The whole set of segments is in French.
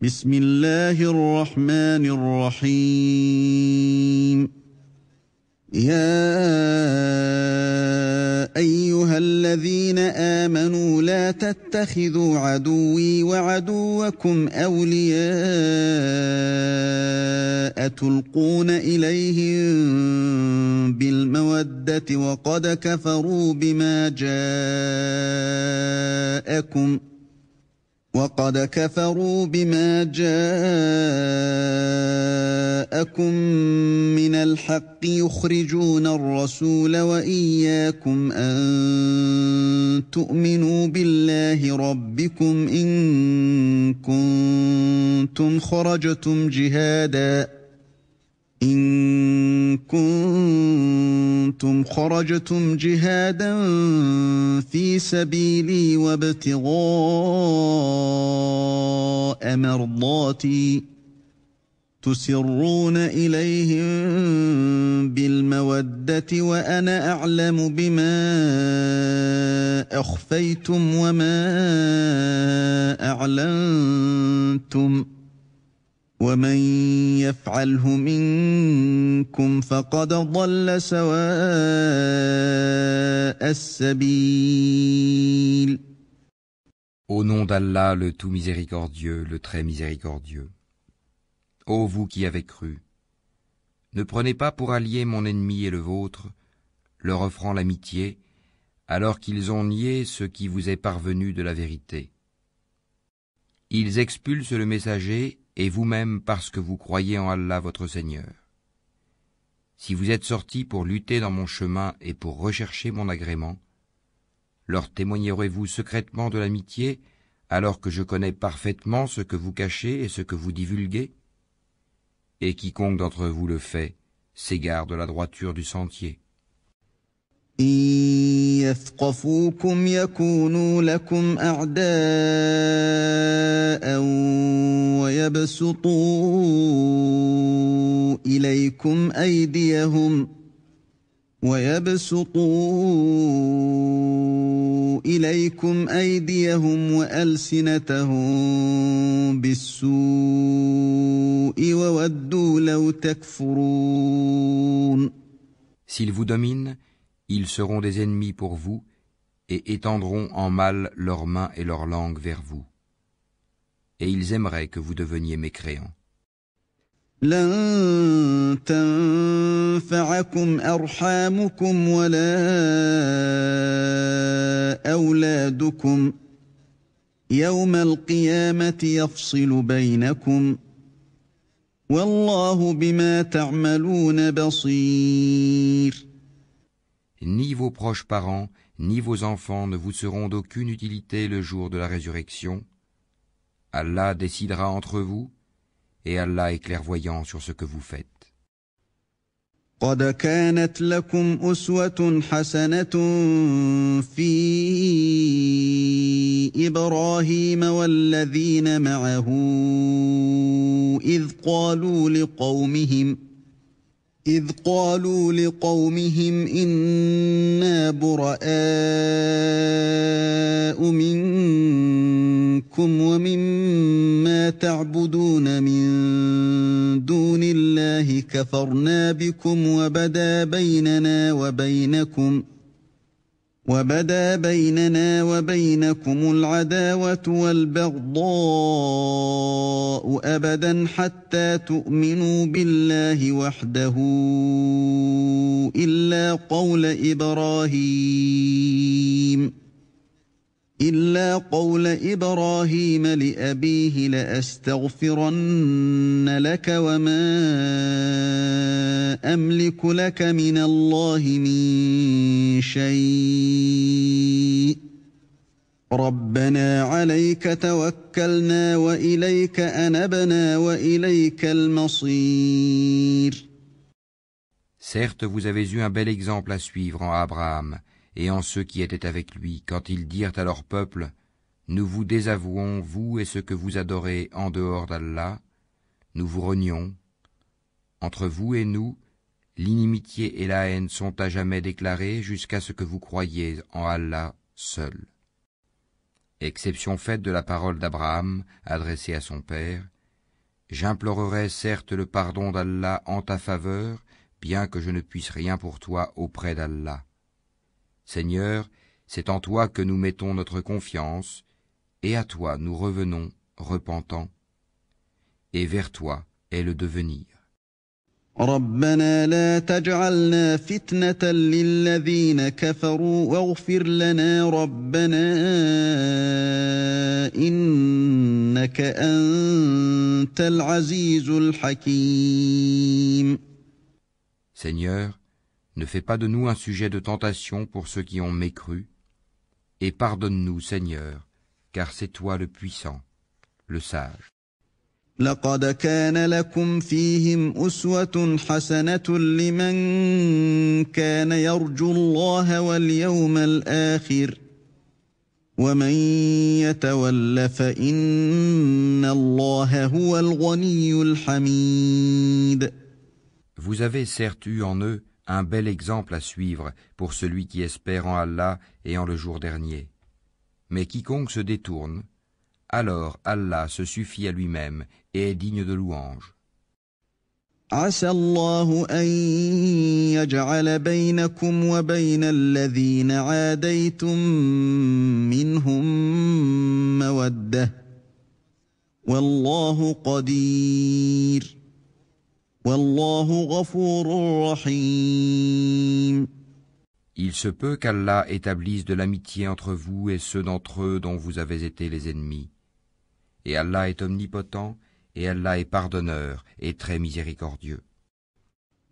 بسم الله الرحمن الرحيم يا أيها الذين آمنوا لا تتخذوا عدوي وعدوكم أولياء تلقون إليهم بالمودة وقد كفروا بما جاءكم من الحق يخرجون الرسول وإياكم أن تؤمنوا بالله ربكم إن كنتم خرجتم جهادا في سبيلي وابتغاء مرضاتي تسرون إليهم بالمودة وأنا أعلم بما أخفيتم وما أعلنتم ومن يفعله منكم فقد ضل سواء السبيل. Au nom d'Allah, le tout miséricordieux, le très miséricordieux. Ô vous qui avez cru, ne prenez pas pour allié mon ennemi et le vôtre, leur offrant l'amitié, alors qu'ils ont nié ce qui vous est parvenu de la vérité. Ils expulsent le messager et vous-même parce que vous croyez en Allah votre Seigneur. Si vous êtes sortis pour lutter dans mon chemin et pour rechercher mon agrément, leur témoignerez-vous secrètement de l'amitié, alors que je connais parfaitement ce que vous cachez et ce que vous divulguez? Et quiconque d'entre vous le fait s'égare de la droiture du sentier. إن يثقفوكم يكونوا لكم أعداء ويبسطوا إليكم أيديهم وألسنتهم بالسوء وودوا لو تكفرون. S'ils vous dominent, ils seront des ennemis pour vous et étendront en mal leurs mains et leurs langues vers vous. Et ils aimeraient que vous deveniez mécréants. لن تنفعكم أرحامكم ولا أولادكم يوم القيامة يفصل بينكم والله بما تعملون بصير. Ni vos proches parents, ni vos enfants ne vous seront d'aucune utilité le jour de la résurrection. Allah décidera entre vous, et Allah est clairvoyant sur ce que vous faites. قد كانت لكم أسوة حسنة في إبراهيم والذين معه إذ قالوا لقومهم إنا براء منكم ومما تعبدون من دون الله كفرنا بكم وبدا بيننا وبينكم العداوة والبغضاء أبدا حتى تؤمنوا بالله وحده إلا قول إبراهيم لأبيه لأستغفرن لك وما أملك لك من الله من شيء ربنا عليك توكلنا وإليك أنبنا وإليك المصير. Certes, vous avez eu un bel exemple à suivre en Abraham et en ceux qui étaient avec lui, quand ils dirent à leur peuple, « Nous vous désavouons, vous et ce que vous adorez en dehors d'Allah, nous vous renions. Entre vous et nous, l'inimitié et la haine sont à jamais déclarées jusqu'à ce que vous croyiez en Allah seul. » Exception faite de la parole d'Abraham adressée à son père, J'implorerai certes le pardon d'Allah en ta faveur, bien que je ne puisse rien pour toi auprès d'Allah. Seigneur, c'est en toi que nous mettons notre confiance, et à toi nous revenons, repentants, et vers toi est le devenir. ربنا لا تجعلنا فتنة للذين كفروا واغفر لنا ربنا إنك أنت العزيز الحكيم. Seigneur, ne fais pas de nous un sujet de tentation pour ceux qui ont mécru, et pardonne-nous, Seigneur, car c'est toi le puissant, le sage. لقد كان لكم فيهم أسوة حسنة لمن كان يرجو الله واليوم الآخر ومن يتول فإن الله هو الغني الحميد. Vous avez certes eu en eux un bel exemple à suivre pour celui qui espère en Allah et en le jour dernier. Mais quiconque se détourne, alors Allah se suffit à lui-même et est digne de louange. عسى الله أن يجعل بينكم وبين الذين عاديتم منهم مودة والله قدير والله غفور رحيم. Il se peut qu'Allah établisse de l'amitié entre vous et ceux d'entre eux dont vous avez été les ennemis. Et Allah est omnipotent, et Allah est pardonneur et très miséricordieux.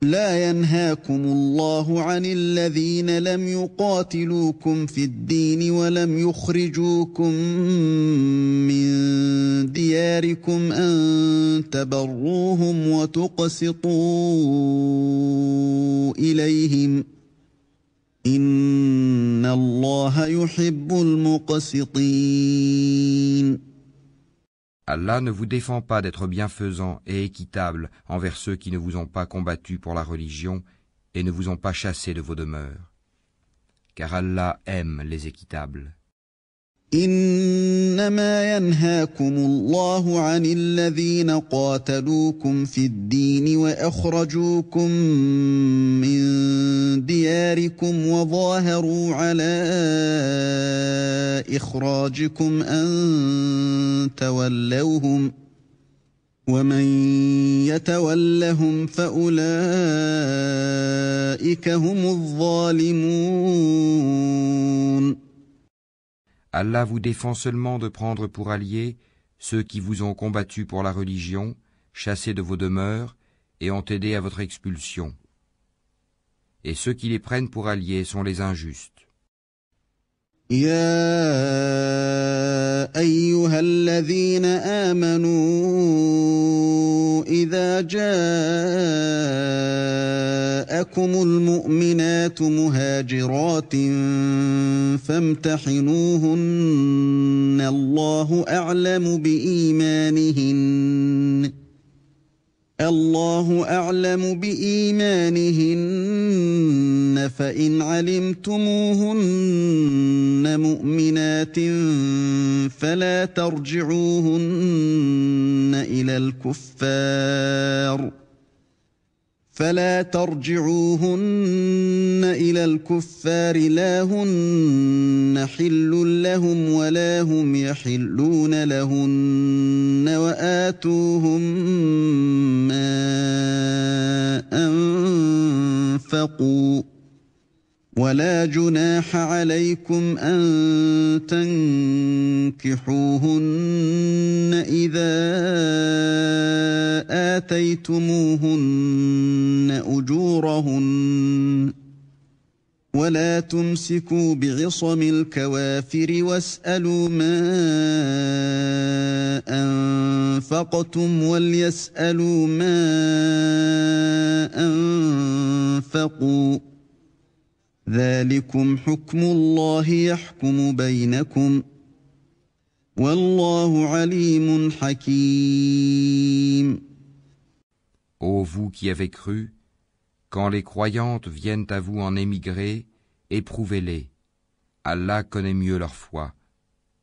لا ينهاكم الله عن الذين لم يقاتلوكم في الدين ولم يخرجوكم من دياركم أن تبروهم وتقسطوا إليهم إن الله يحب المقسطين. Allah ne vous défend pas d'être bienfaisant et équitable envers ceux qui ne vous ont pas combattu pour la religion et ne vous ont pas chassé de vos demeures. Car Allah aime les équitables. إنما ينهاكم الله عن الذين قاتلوكم في الدين وأخرجوكم من دياركم وظاهروا على إخراجكم أن تولوهم ومن يتولهم فأولئك هم الظالمون. Allah vous défend seulement de prendre pour alliés ceux qui vous ont combattu pour la religion, chassés de vos demeures et ont aidé à votre expulsion. Et ceux qui les prennent pour alliés sont les injustes. يا أيها الذين آمنوا إذا جاءكم المؤمنات مهاجرات فامتحنوهن الله أعلم بإيمانهن فإن علمتموهن مؤمنات فلا ترجعوهن إلى الكفار لا هن حل لهم ولا هم يحلون لهن وآتوهم ما أنفقوا ولا جناح عليكم أن تنكحوهن إذا آتيتموهن أجورهن ولا تمسكوا بعصم الكوافر واسألوا ما أنفقتم وليسألوا ما أنفقوا ذلكم حكم الله يحكم بينكم والله عليم حكيم. Ô vous qui avez cru, quand les croyantes viennent à vous en émigrer, éprouvez-les. Allah connaît mieux leur foi.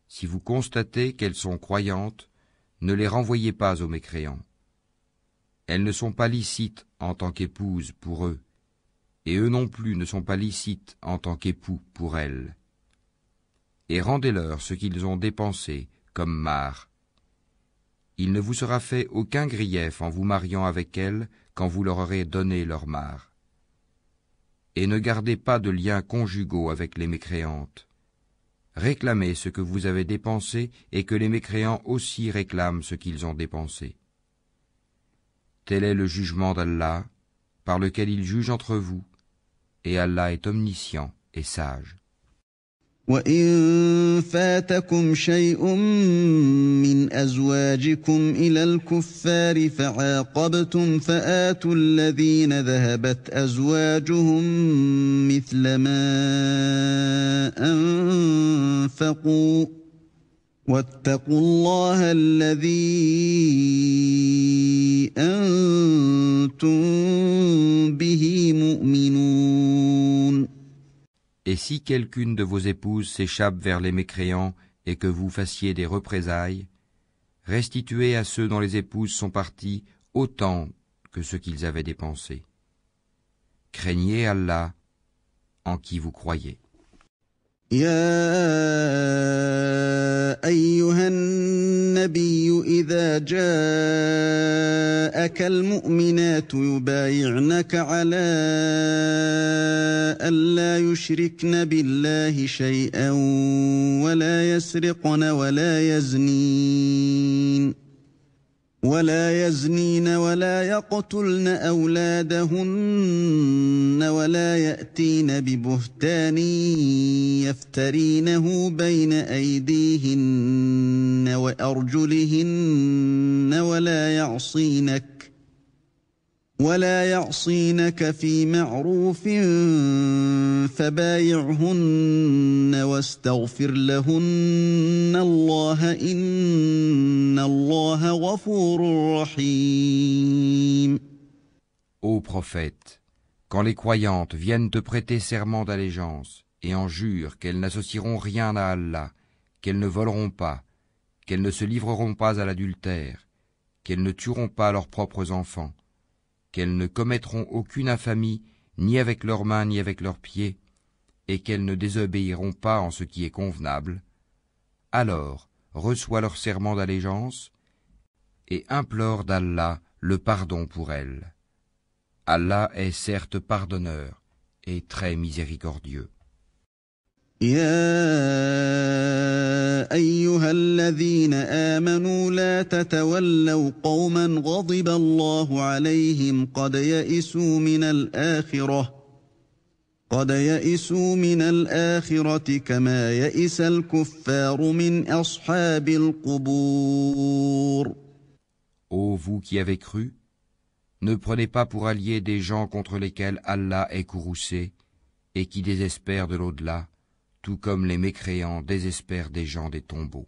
Si vous constatez qu'elles sont croyantes, ne les renvoyez pas aux mécréants. elles ne sont pas licites en tant qu'épouses pour eux, et eux non plus ne sont pas licites en tant qu'époux pour elles. Et rendez-leur ce qu'ils ont dépensé comme mahar. Il ne vous sera fait aucun grief en vous mariant avec elles quand vous leur aurez donné leur mahar. Et ne gardez pas de liens conjugaux avec les mécréantes. Réclamez ce que vous avez dépensé et que les mécréants aussi réclament ce qu'ils ont dépensé. Tel est le jugement d'Allah, par lequel il juge entre vous, et Allah est omniscient et sage. وَإِن فَاتَكُمْ شَيْءٌ مِّنْ أَزْوَاجِكُمْ إِلَى الْكُفَّارِ فَعَاقَبْتُمْ فَآتُوا الَّذِينَ ذَهَبَتْ أَزْوَاجُهُم مِّثْلَ مَا أَنفَقُوا ۚ وَاتَّقُوا اللَّهَ الَّذِي أَنتُم بِهِ مُؤْمِنُونَ. Et si quelqu'une de vos épouses s'échappe vers les mécréants et que vous fassiez des représailles, restituez à ceux dont les épouses sont parties autant que ce qu'ils avaient dépensé. Craignez Allah en qui vous croyez. يا أيها النبي إذا جاءك المؤمنات يبايعنك على ألا يشركن بالله شيئا ولا يسرقن ولا يزنين ولا يقتلن أولادهن ولا يأتين ببهتان يفترينه بين أيديهن وأرجلهن ولا يعصينك في معروف فبايعهن واستغفر لهن الله إن الله غفور رحيم. Ô prophète, quand les croyantes viennent te prêter serment d'allégeance et en jurent qu'elles n'associeront rien à Allah, qu'elles ne voleront pas, qu'elles ne se livreront pas à l'adultère, qu'elles ne tueront pas leurs propres enfants, qu'elles ne commettront aucune infamie ni avec leurs mains ni avec leurs pieds, et qu'elles ne désobéiront pas en ce qui est convenable, alors reçois leur serment d'allégeance et implore d'Allah le pardon pour elles. Allah est certes pardonneur et très miséricordieux. يا أيها الذين آمنوا لا تتولوا قوما غضب الله عليهم قد يئسوا من الآخرة كما يئس الكفار من أصحاب القبور. Ô vous qui avez cru, ne prenez pas pour alliés des gens contre lesquels Allah est courroucé et qui désespèrent de l'au-delà, tout comme les mécréants désespèrent des gens des tombeaux.